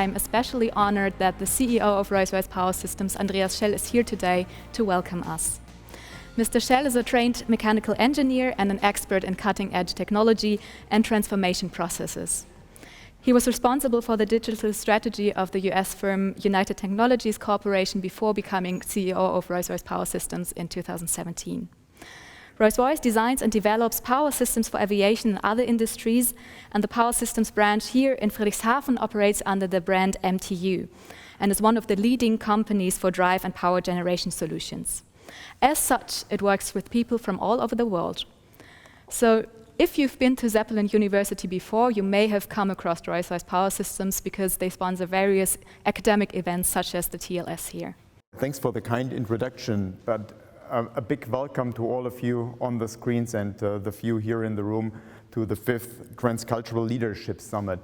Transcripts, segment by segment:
I'm especially honored that the CEO of Rolls-Royce Power Systems, Andreas Schell, is here today to welcome us. Mr. Schell is a trained mechanical engineer and an expert in cutting-edge technology and transformation processes. He was responsible for the digital strategy of the US firm United Technologies Corporation before becoming CEO of Rolls-Royce Power Systems in 2017. Rolls-Royce designs and develops power systems for aviation and other industries, and the Power Systems branch here in Friedrichshafen operates under the brand MTU and is one of the leading companies for drive and power generation solutions. As such, it works with people from all over the world. So, if you've been to Zeppelin University before, you may have come across Rolls-Royce Power Systems because they sponsor various academic events such as the TLS here. Thanks for the kind introduction, but a big welcome to all of you on the screens and the few here in the room to the 5th Transcultural Leadership Summit.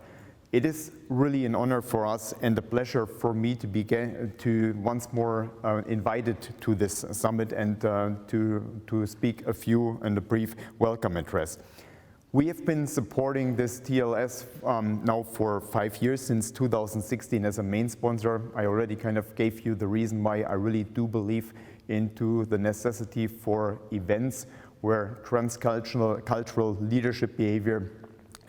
It is really an honor for us and a pleasure for me to once more invited to this summit and to speak a few and a brief welcome address. We have been supporting this TLS now for 5 years, since 2016 as a main sponsor. I already kind of gave you the reason why I really do believe into the necessity for events where transcultural leadership behavior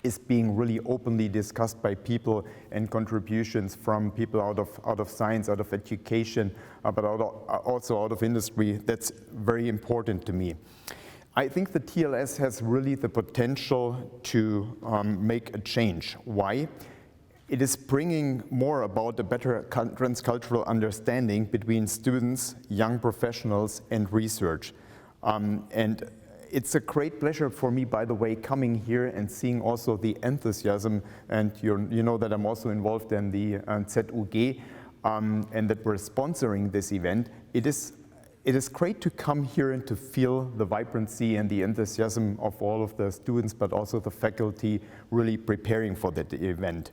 is being really openly discussed by people and contributions from people out of science, out of education, but also out of industry. That's very important to me. I think the TLS has really the potential to make a change. Why? It is bringing more about a better transcultural understanding between students, young professionals, and research. And it's a great pleasure for me, by the way, coming here and seeing also the enthusiasm. And you know that I'm also involved in the ZUG and that we're sponsoring this event. It is great to come here and to feel the vibrancy and the enthusiasm of all of the students, but also the faculty really preparing for that event.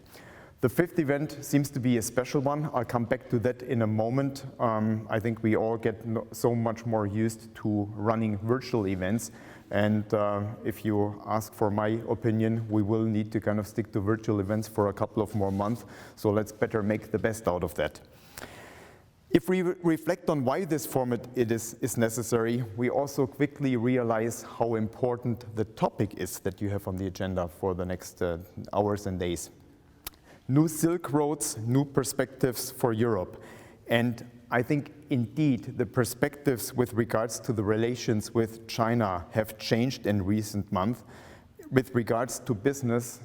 The 5th event seems to be a special one. I'll come back to that in a moment. I think we all get so much more used to running virtual events. And if you ask for my opinion, we will need to kind of stick to virtual events for a couple of more months. So let's better make the best out of that. If we reflect on why this format is necessary, we also quickly realize how important the topic is that you have on the agenda for the next hours and days. New Silk Roads, new perspectives for Europe. And I think indeed the perspectives with regards to the relations with China have changed in recent months with regards to business,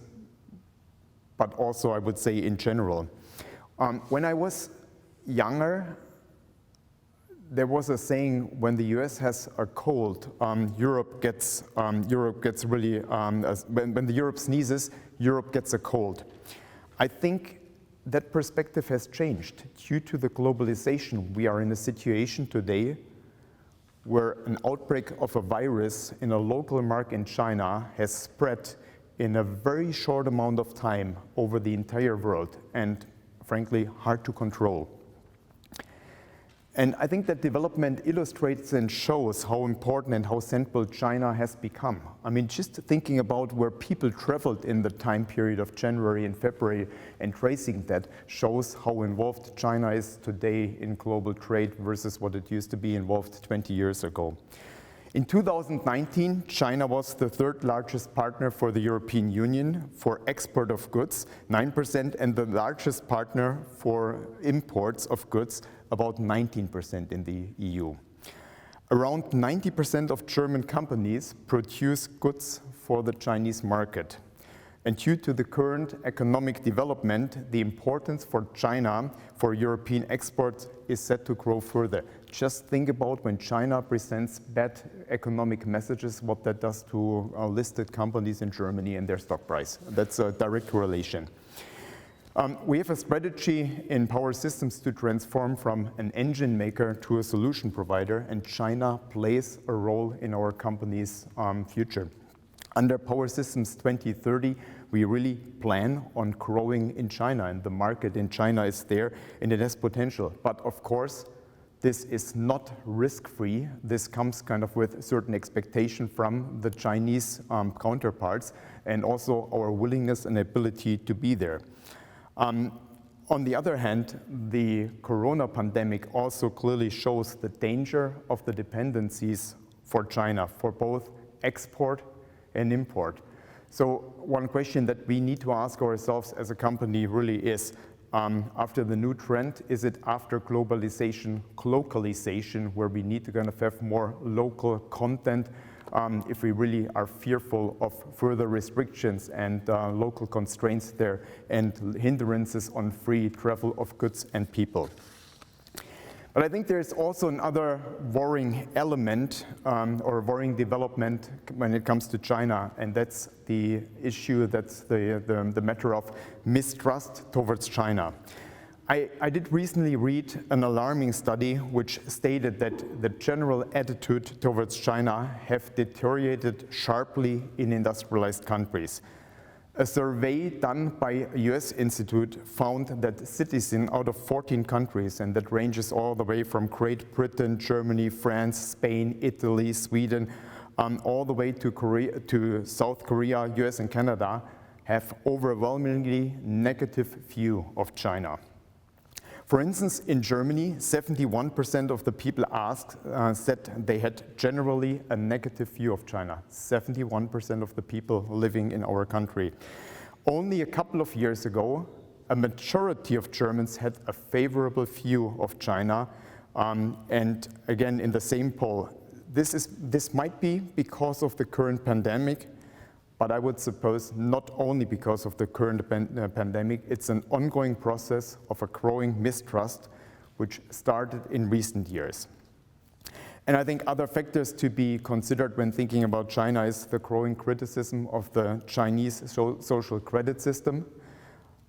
but also I would say in general. When I was younger, there was a saying, when the US has a cold, Europe gets really, when the Europe sneezes, Europe gets a cold. I think that perspective has changed. Due to the globalization, we are in a situation today where an outbreak of a virus in a local market in China has spread in a very short amount of time over the entire world, and frankly, hard to control. And I think that development illustrates and shows how important and how central China has become. I mean, just thinking about where people traveled in the time period of January and February and tracing that shows how involved China is today in global trade versus what it used to be involved 20 years ago. In 2019, China was the 3rd largest partner for the European Union for export of goods, 9%, and the largest partner for imports of goods, about 19% in the EU. Around 90% of German companies produce goods for the Chinese market. And due to the current economic development, the importance for China for European exports is set to grow further. Just think about when China presents bad economic messages, what that does to listed companies in Germany and their stock price. That's a direct correlation. We have a strategy in Power Systems to transform from an engine maker to a solution provider, and China plays a role in our company's future. Under Power Systems 2030, we really plan on growing in China, and the market in China is there and it has potential. But of course, this is not risk-free. This comes kind of with certain expectation from the Chinese counterparts and also our willingness and ability to be there. On the other hand, the corona pandemic also clearly shows the danger of the dependencies for China, for both export and import. So one question that we need to ask ourselves as a company really is, after the new trend, is it after globalization, localization, where we need to kind of have more local content, if we really are fearful of further restrictions and local constraints there and hindrances on free travel of goods and people. But I think there's also another worrying element or worrying development when it comes to China, and that's the issue, that's the matter of mistrust towards China. I did recently read an alarming study which stated that the general attitude towards China have deteriorated sharply in industrialized countries. A survey done by a US institute found that citizens out of 14 countries, and that ranges all the way from Great Britain, Germany, France, Spain, Italy, Sweden, all the way to South Korea, US and Canada, have overwhelmingly negative view of China. For instance, in Germany, 71% of the people asked said they had generally a negative view of China. 71% of the people living in our country. Only a couple of years ago, a majority of Germans had a favorable view of China. And again, in the same poll, this might be because of the current pandemic, but I would suppose not only because of the current pandemic, it's an ongoing process of a growing mistrust which started in recent years. And I think other factors to be considered when thinking about China is the growing criticism of the Chinese social credit system,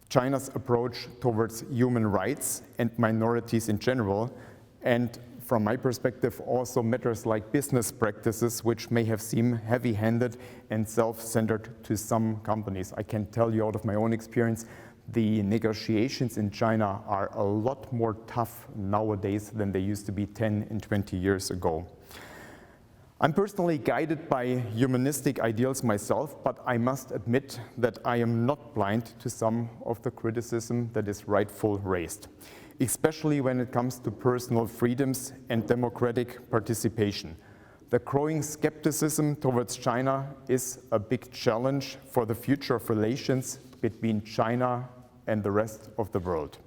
China's approach towards human rights and minorities in general, and from my perspective, also matters like business practices, which may have seemed heavy-handed and self-centered to some companies. I can tell you out of my own experience, the negotiations in China are a lot more tough nowadays than they used to be 10 and 20 years ago. I'm personally guided by humanistic ideals myself, but I must admit that I am not blind to some of the criticism that is rightfully raised, especially when it comes to personal freedoms and democratic participation. The growing skepticism towards China is a big challenge for the future of relations between China and the rest of the world.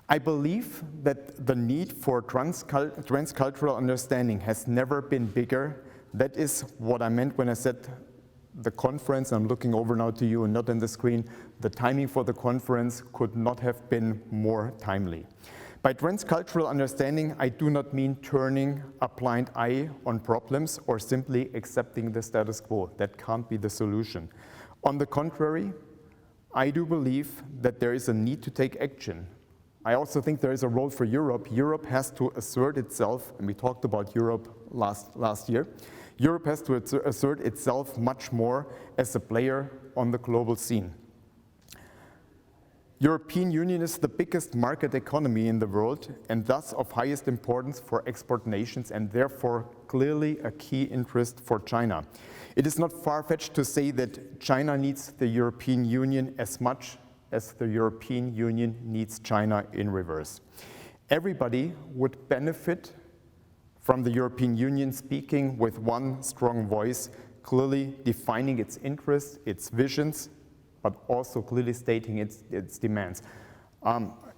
I believe that the need for transcultural understanding has never been bigger. That is what I meant when I said the conference, I'm looking over now to you and not on the screen, the timing for the conference could not have been more timely. By transcultural understanding, I do not mean turning a blind eye on problems or simply accepting the status quo. That can't be the solution. On the contrary, I do believe that there is a need to take action. I also think there is a role for Europe. Europe has to assert itself, and we talked about Europe last year. Europe has to assert itself much more as a player on the global scene. European Union is the biggest market economy in the world and thus of highest importance for export nations and therefore clearly a key interest for China. It is not far-fetched to say that China needs the European Union as much as the European Union needs China in reverse. Everybody would benefit from the European Union speaking with one strong voice, clearly defining its interests, its visions, but also clearly stating its demands.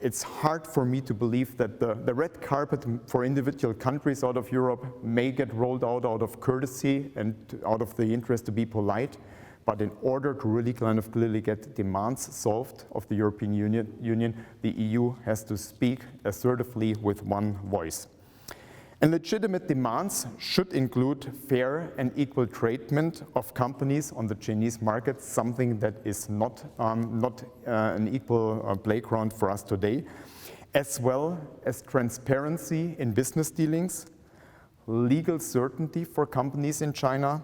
It's hard for me to believe that the red carpet for individual countries out of Europe may get rolled out of courtesy and out of the interest to be polite, but in order to really kind of clearly get demands solved of the European Union, the EU has to speak assertively with one voice. And legitimate demands should include fair and equal treatment of companies on the Chinese market, something that is not an equal playground for us today, as well as transparency in business dealings, legal certainty for companies in China,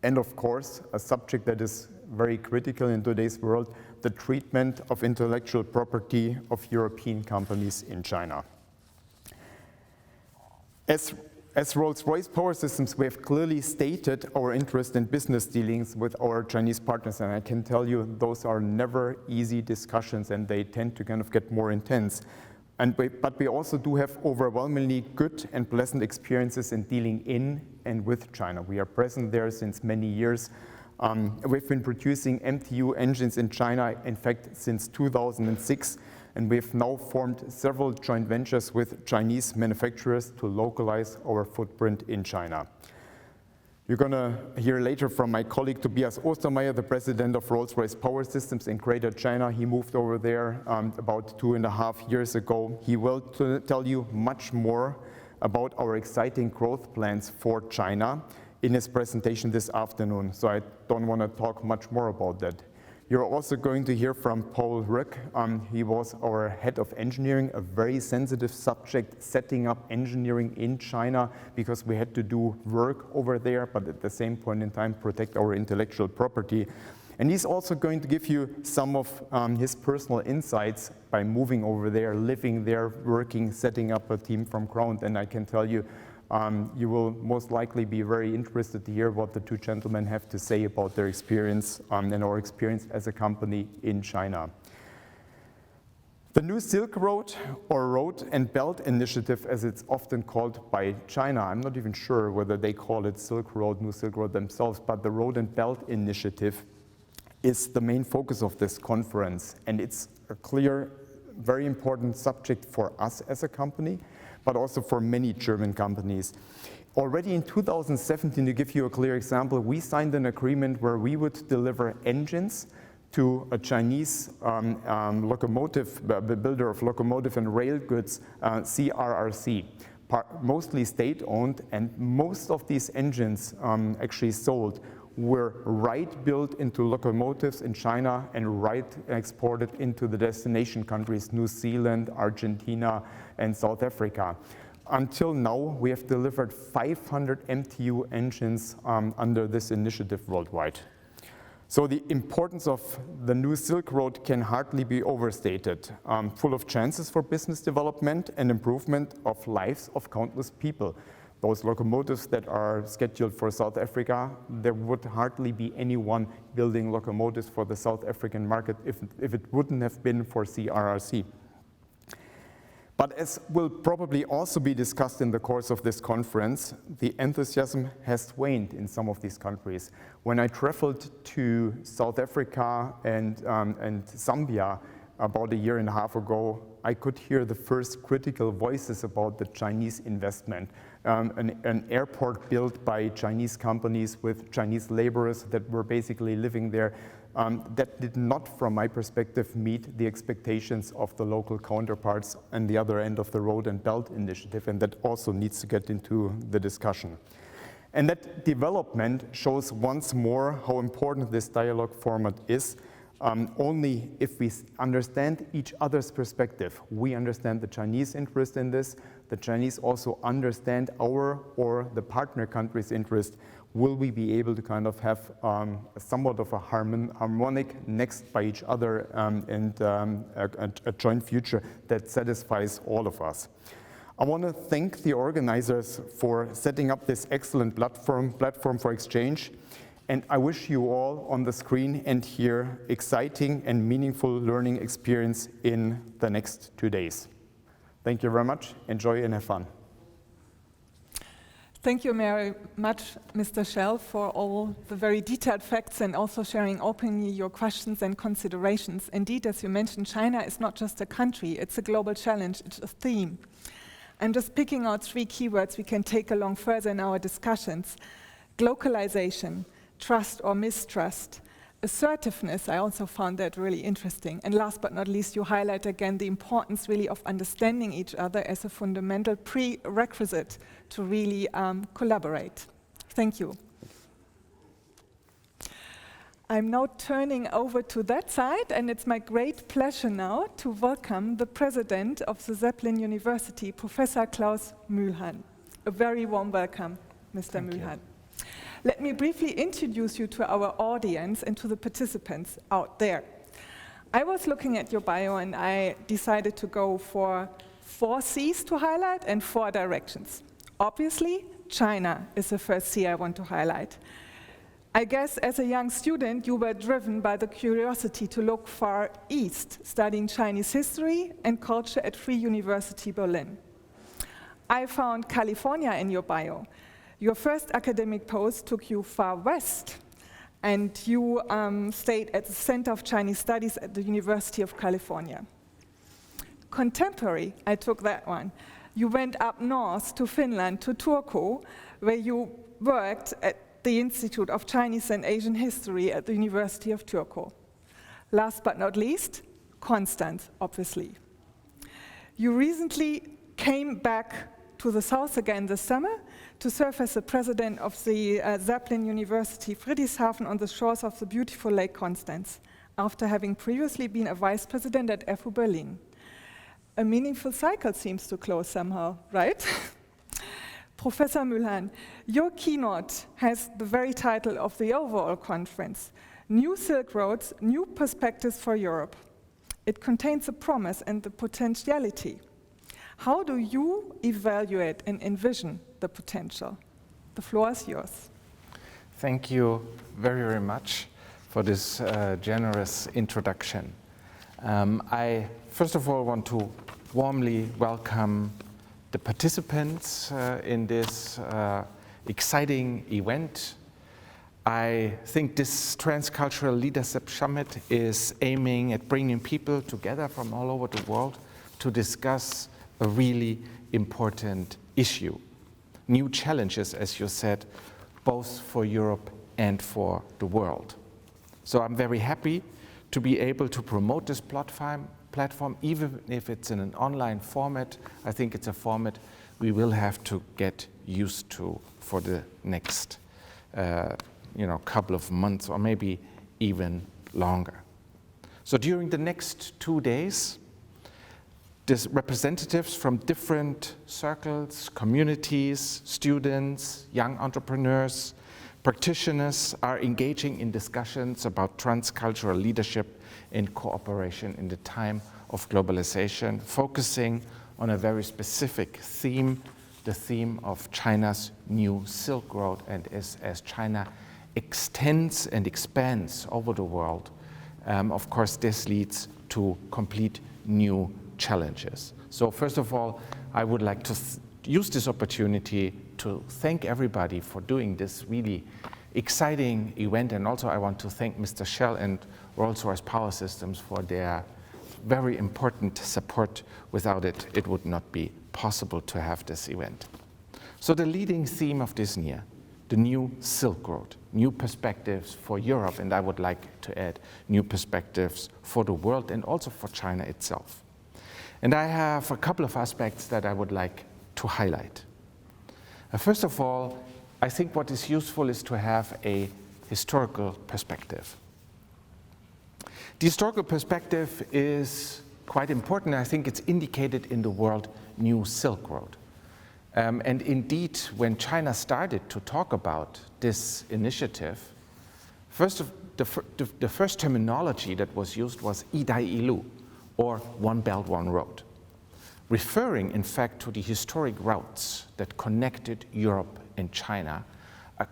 and of course, a subject that is very critical in today's world, the treatment of intellectual property of European companies in China. As as Rolls-Royce Power Systems, we have clearly stated our interest in business dealings with our Chinese partners, and I can tell you those are never easy discussions, and they tend to kind of get more intense. But we also do have overwhelmingly good and pleasant experiences in dealing in and with China. We are present there since many years. We've been producing MTU engines in China, in fact, since 2006. And we've now formed several joint ventures with Chinese manufacturers to localize our footprint in China. You're going to hear later from my colleague Tobias Ostermeier, the president of Rolls-Royce Power Systems in Greater China. He moved over there about 2.5 years ago. He will tell you much more about our exciting growth plans for China in his presentation this afternoon, so I don't want to talk much more about that. You're also going to hear from Paul Rück. He was our head of engineering, a very sensitive subject, setting up engineering in China because we had to do work over there, but at the same point in time, protect our intellectual property. And he's also going to give you some of his personal insights by moving over there, living there, working, setting up a team from ground. And I can tell you, you will most likely be very interested to hear what the two gentlemen have to say about their experience and our experience as a company in China. The New Silk Road, or Road and Belt Initiative, as it's often called by China, I'm not even sure whether they call it Silk Road, New Silk Road themselves, but the Road and Belt Initiative is the main focus of this conference. And it's a clear, very important subject for us as a company, but also for many German companies. Already in 2017, to give you a clear example, we signed an agreement where we would deliver engines to a Chinese locomotive, builder of locomotive and rail goods, CRRC, mostly state-owned, and most of these engines actually sold were right built into locomotives in China and right exported into the destination countries, New Zealand, Argentina, and South Africa. Until now, we have delivered 500 MTU engines under this initiative worldwide. So the importance of the New Silk Road can hardly be overstated, full of chances for business development and improvement of lives of countless people. Those locomotives that are scheduled for South Africa, there would hardly be anyone building locomotives for the South African market if it wouldn't have been for CRRC. But as will probably also be discussed in the course of this conference, the enthusiasm has waned in some of these countries. When I traveled to South Africa and Zambia about 1.5 years ago, I could hear the first critical voices about the Chinese investment. An airport built by Chinese companies with Chinese laborers that were basically living there. That did not, from my perspective, meet the expectations of the local counterparts on the other end of the Road and Belt Initiative, and that also needs to get into the discussion. And that development shows once more how important this dialogue format is. Only if we understand each other's perspective, we understand the Chinese interest in this, the Chinese also understand our or the partner country's interest, will we be able to kind of have somewhat of a harmonic next by each other and a joint future that satisfies all of us. I want to thank the organizers for setting up this excellent platform for exchange. And I wish you all on the screen and here exciting and meaningful learning experience in the next 2 days. Thank you very much. Enjoy and have fun. Thank you very much, Mr. Schell, for all the very detailed facts and also sharing openly your questions and considerations. Indeed, as you mentioned, China is not just a country, it's a global challenge, it's a theme. I'm just picking out 3 keywords we can take along further in our discussions. Globalization, trust or mistrust, assertiveness, I also found that really interesting. And last but not least, you highlight again the importance really of understanding each other as a fundamental prerequisite to really collaborate. Thank you. I'm now turning over to that side, and it's my great pleasure now to welcome the president of the Zeppelin University, Professor Klaus Muehlhahn. A very warm welcome, Mr. Muehlhahn. Let me briefly introduce you to our audience and to the participants out there. I was looking at your bio and I decided to go for 4 C's to highlight and 4 directions. Obviously, China is the first sea I want to highlight. I guess as a young student, you were driven by the curiosity to look far east, studying Chinese history and culture at Free University Berlin. I found California in your bio. Your first academic post took you far west, and you stayed at the Center of Chinese Studies at the University of California. Contemporary, I took that one. You went up north to Finland, to Turku, where you worked at the Institute of Chinese and Asian History at the University of Turku. Last but not least, Constance, obviously. You recently came back to the south again this summer to serve as the president of the Zeppelin University Friedrichshafen on the shores of the beautiful Lake Constance, after having previously been a vice president at FU Berlin. A meaningful cycle seems to close somehow, right? Professor Muehlhahn, your keynote has the very title of the overall conference, New Silk Roads, New Perspectives for Europe. It contains the promise and the potentiality. How do you evaluate and envision the potential? The floor is yours. Thank you very, very much for this generous introduction. I first of all want to warmly welcome the participants in this exciting event. I think this Transcultural Leadership Summit is aiming at bringing people together from all over the world to discuss a really important issue. New challenges, as you said, both for Europe and for the world. So I'm very happy to be able to promote this platform, even if it's in an online format. I think it's a format we will have to get used to for the next couple of months, or maybe even longer. So during the next 2 days, these representatives from different circles, communities, students, young entrepreneurs, practitioners are engaging in discussions about transcultural leadership and cooperation in the time of globalization, focusing on a very specific theme, the theme of China's new Silk Road, and as China extends and expands over the world, of course this leads to complete new challenges. So first of all, I would like to use this opportunity to thank everybody for doing this really exciting event, and also I want to thank Mr. Schell and Rolls-Royce Power Systems for their very important support. Without it, it would not be possible to have this event. So the leading theme of this year, the new Silk Road, new perspectives for Europe, and I would like to add new perspectives for the world and also for China itself. And I have a couple of aspects that I would like to highlight. First of all, I think what is useful is to have a historical perspective. The historical perspective is quite important. I think it's indicated in the word New Silk Road. And indeed, when China started to talk about this initiative, the first terminology that was used was Idai Ilu, or One Belt, One Road, referring in fact to the historic routes that connected Europe and China,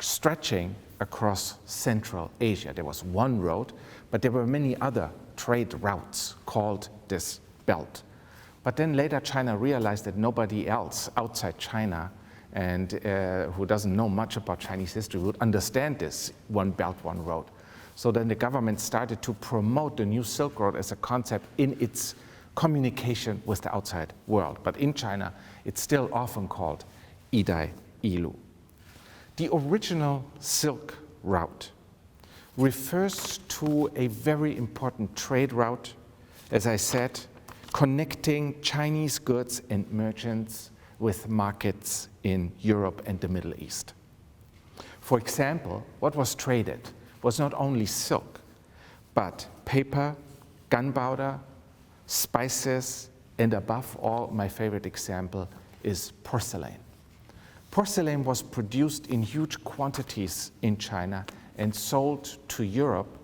stretching across Central Asia. There was one road, but there were many other trade routes called this belt. But then later China realized that nobody else outside China and who doesn't know much about Chinese history would understand this One Belt, One Road. So then the government started to promote the New Silk Road as a concept in its communication with the outside world. But in China, it's still often called Idai Ilu. The original Silk Route refers to a very important trade route, as I said, connecting Chinese goods and merchants with markets in Europe and the Middle East. For example, what was traded was not only silk, but paper, gunpowder, spices, and above all, my favorite example is porcelain. Porcelain was produced in huge quantities in China and sold to Europe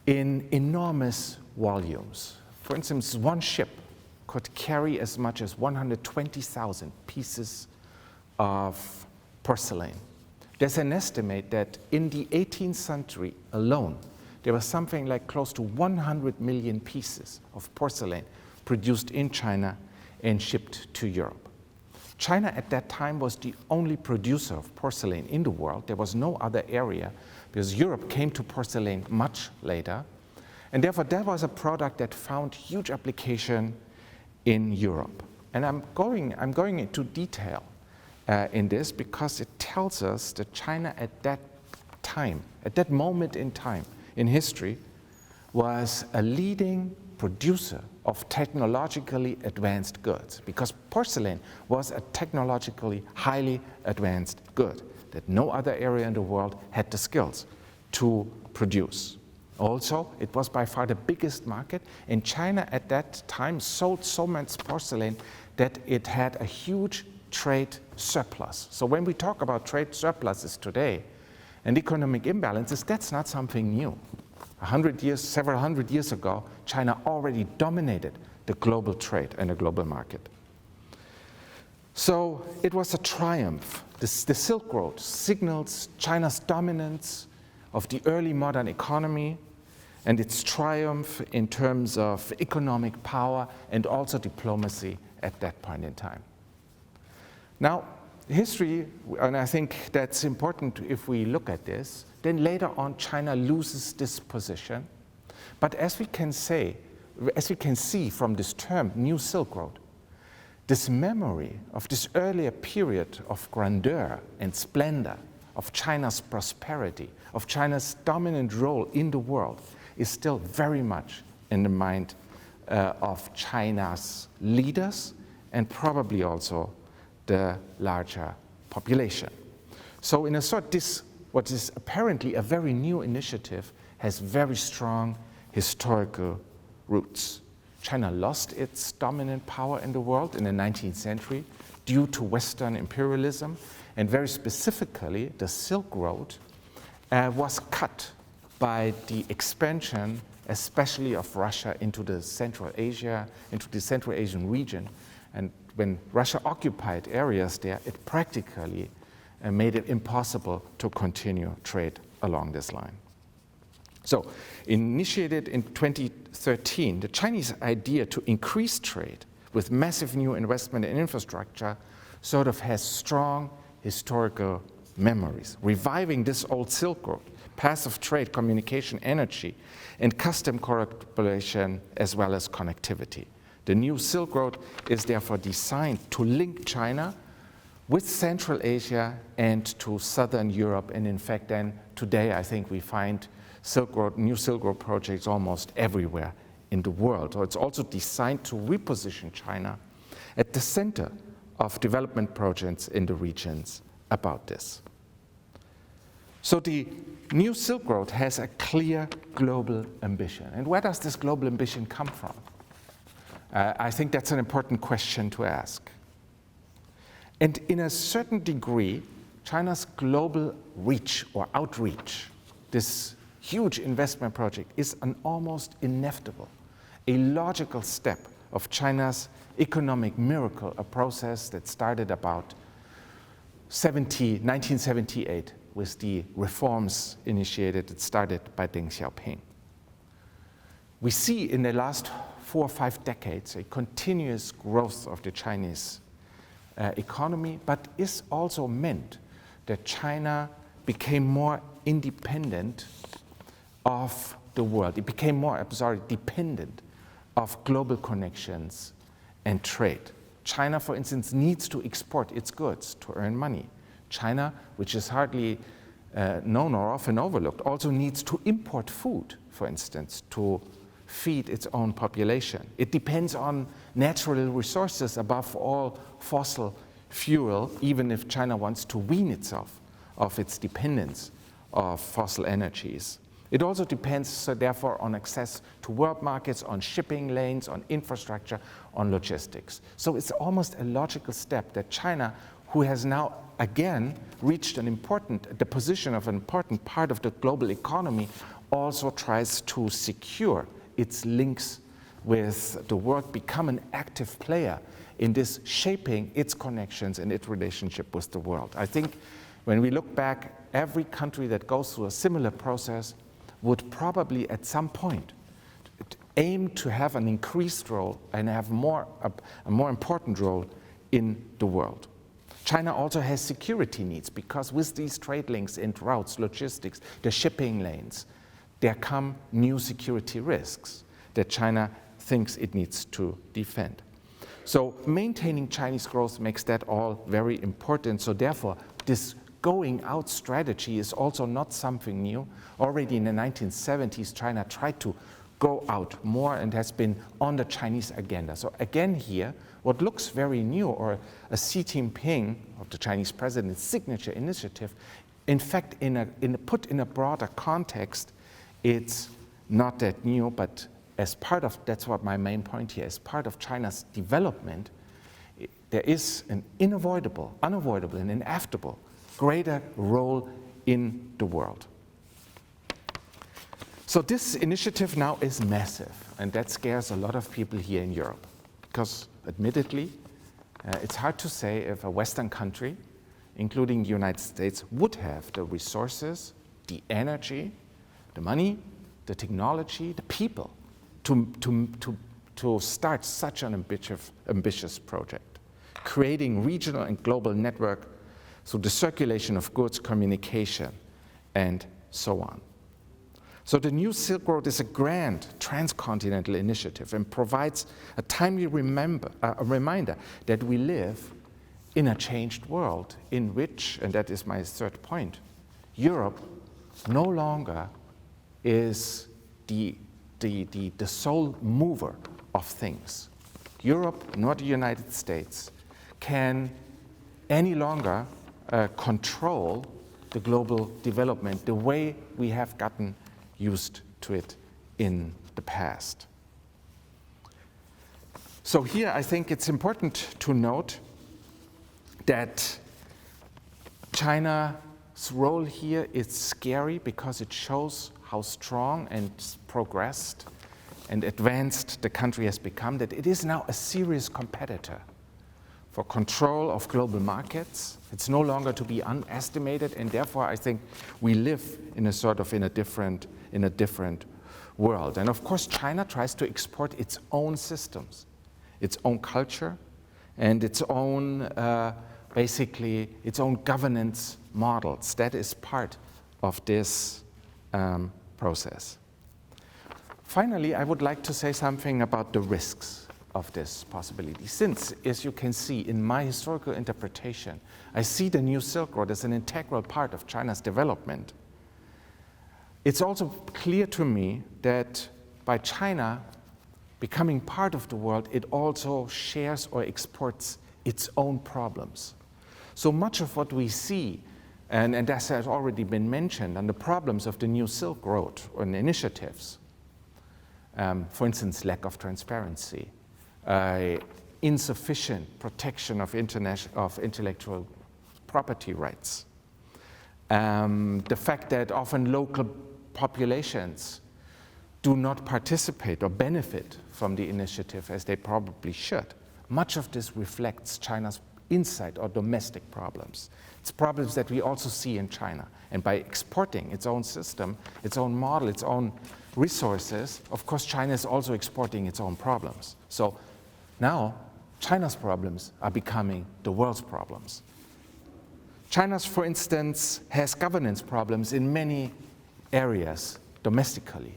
in enormous volumes. For instance, one ship could carry as much as 120,000 pieces of porcelain. There's an estimate that in the 18th century alone, there was something like close to 100 million pieces of porcelain produced in China and shipped to Europe. China at that time was the only producer of porcelain in the world. There was no other area because Europe came to porcelain much later. And therefore, that was a product that found huge application in Europe. And I'm going into detail in this because it tells us that China at that time, at that moment in time in history, was a leading producer of technologically advanced goods, because porcelain was a technologically highly advanced good that no other area in the world had the skills to produce. Also, it was by far the biggest market, and China at that time sold so much porcelain that it had a huge trade surplus. So when we talk about trade surpluses today and economic imbalances, that's not something new. Several hundred years ago, China already dominated the global trade and the global market. So it was a triumph. The Silk Road signals China's dominance of the early modern economy and its triumph in terms of economic power and also diplomacy at that point in time. Now, history, and I think that's important if we look at this, then later on China loses this position. But as we can see from this term, New Silk Road, this memory of this earlier period of grandeur and splendor, of China's prosperity, of China's dominant role in the world, is still very much in the mind of China's leaders and probably also the larger population. So in a sort, what is apparently a very new initiative has very strong historical roots. China lost its dominant power in the world in the 19th century due to Western imperialism, and very specifically, the Silk Road was cut by the expansion, especially of Russia into the Central Asian region. And when Russia occupied areas there, it practically made it impossible to continue trade along this line. So, initiated in 2013, the Chinese idea to increase trade with massive new investment in infrastructure sort of has strong historical memories, reviving this old Silk Road, paths of trade, communication, energy, and custom cooperation as well as connectivity. The new Silk Road is therefore designed to link China with Central Asia and to Southern Europe, and in fact then today I think we find new Silk Road projects almost everywhere in the world. So it's also designed to reposition China at the center of development projects in the regions about this. So the new Silk Road has a clear global ambition. And where does this global ambition come from? I think that's an important question to ask. And in a certain degree, China's global reach or outreach, this huge investment project, is an almost inevitable, a logical step of China's economic miracle, a process that started about 1978 with the reforms initiated that started by Deng Xiaoping. We see in the last 4 or 5 decades a continuous growth of the Chinese economy, but is also meant that China became more independent of the world. It became more, dependent of global connections and trade. China, for instance, needs to export its goods to earn money. China, which is hardly known or often overlooked, also needs to import food, for instance, to feed its own population. It depends on natural resources, above all fossil fuel, even if China wants to wean itself of its dependence of fossil energies. It also depends, so therefore, on access to world markets, on shipping lanes, on infrastructure, on logistics. So it's almost a logical step that China, who has now again reached the position of an important part of the global economy, also tries to secure its links with the world, become an active player in this shaping its connections and its relationship with the world. I think when we look back, every country that goes through a similar process would probably at some point aim to have an increased role and have a more important role in the world. China also has security needs, because with these trade links and routes, logistics, the shipping lanes, there come new security risks that China thinks it needs to defend. So maintaining Chinese growth makes that all very important. So therefore, this going out strategy is also not something new. Already in the 1970s, China tried to go out more and has been on the Chinese agenda. So again here, what looks very new, or a Xi Jinping, of the Chinese president's signature initiative, in fact, put in a broader context, it's not that new, but as part of, that's what my main point here, as part of China's development, there is an unavoidable and inevitable greater role in the world. So this initiative now is massive, and that scares a lot of people here in Europe, because admittedly, it's hard to say if a Western country, including the United States, would have the resources, the energy, the money, the technology, the people to start such an ambitious project, creating regional and global network through the circulation of goods, communication, and so on. So the New Silk Road is a grand transcontinental initiative and provides a timely reminder that we live in a changed world in which, and that is my third point, Europe no longer is the sole mover of things. Europe, nor the United States, can any longer control the global development the way we have gotten used to it in the past. So here I think it's important to note that China's role here is scary because it shows how strong and progressed and advanced the country has become, that it is now a serious competitor for control of global markets. It's no longer to be underestimated, and therefore I think we live in a different world. And of course China tries to export its own systems, its own culture, and its own basically its own governance models. That is part of this process. Finally, I would like to say something about the risks of this possibility. Since, as you can see in my historical interpretation, I see the New Silk Road as an integral part of China's development, it's also clear to me that by China becoming part of the world, it also shares or exports its own problems. So much of what we see, and that has already been mentioned, and the problems of the New Silk Road and initiatives, for instance, lack of transparency, insufficient protection of intellectual property rights, the fact that often local populations do not participate or benefit from the initiative as they probably should. Much of this reflects China's inside or domestic problems. It's problems that we also see in China. And by exporting its own system, its own model, its own resources, of course China is also exporting its own problems. So now China's problems are becoming the world's problems. China's, for instance, has governance problems in many areas domestically.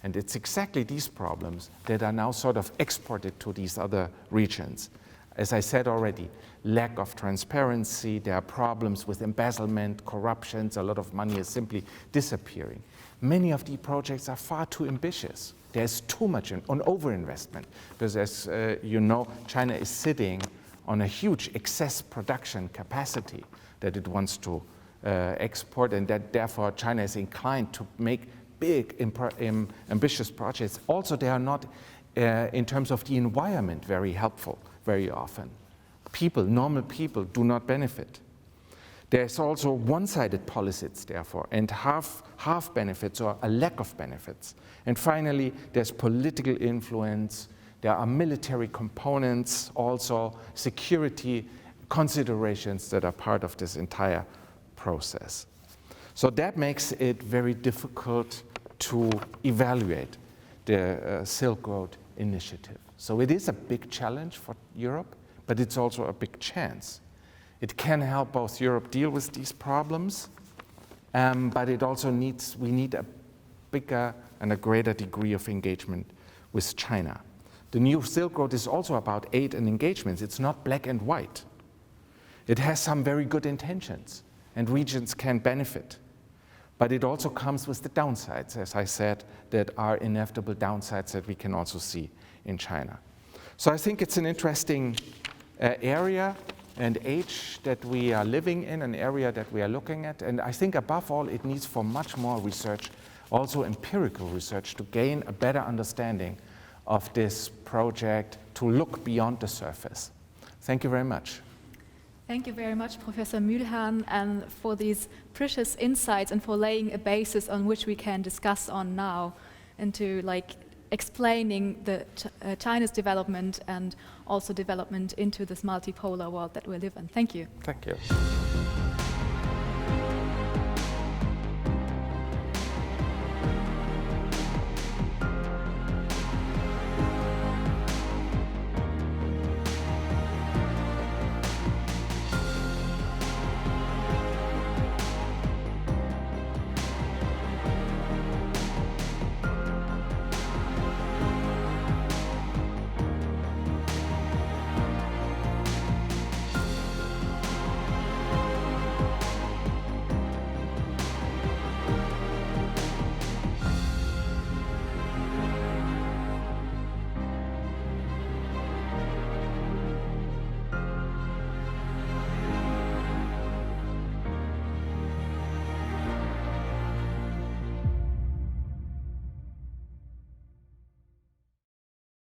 And it's exactly these problems that are now sort of exported to these other regions. As I said already, lack of transparency, there are problems with embezzlement, corruptions, a lot of money is simply disappearing. Many of the projects are far too ambitious. There's too much on overinvestment, because as you know, China is sitting on a huge excess production capacity that it wants to export, and that therefore China is inclined to make big, ambitious projects. Also, they are not, in terms of the environment, very helpful very often. Normal people do not benefit. There's also one-sided policies, therefore, and half benefits or a lack of benefits. And finally, there's political influence. There are military components, also security considerations that are part of this entire process. So that makes it very difficult to evaluate the Silk Road Initiative. So it is a big challenge for Europe, but it's also a big chance. It can help both Europe deal with these problems, but it also we need a bigger and a greater degree of engagement with China. The new Silk Road is also about aid and engagements. It's not black and white. It has some very good intentions, and regions can benefit. But it also comes with the downsides, as I said, that are inevitable downsides that we can also see in China. So I think it's an interesting area and age that we are living in, an area that we are looking at. And I think above all, it needs for much more research, also empirical research, to gain a better understanding of this project, to look beyond the surface. Thank you very much. Thank you very much, Professor Muehlhahn, and for these precious insights and for laying a basis on which we can discuss on now, into explaining the China's development and also development into this multipolar world that we live in. Thank you. Thank you.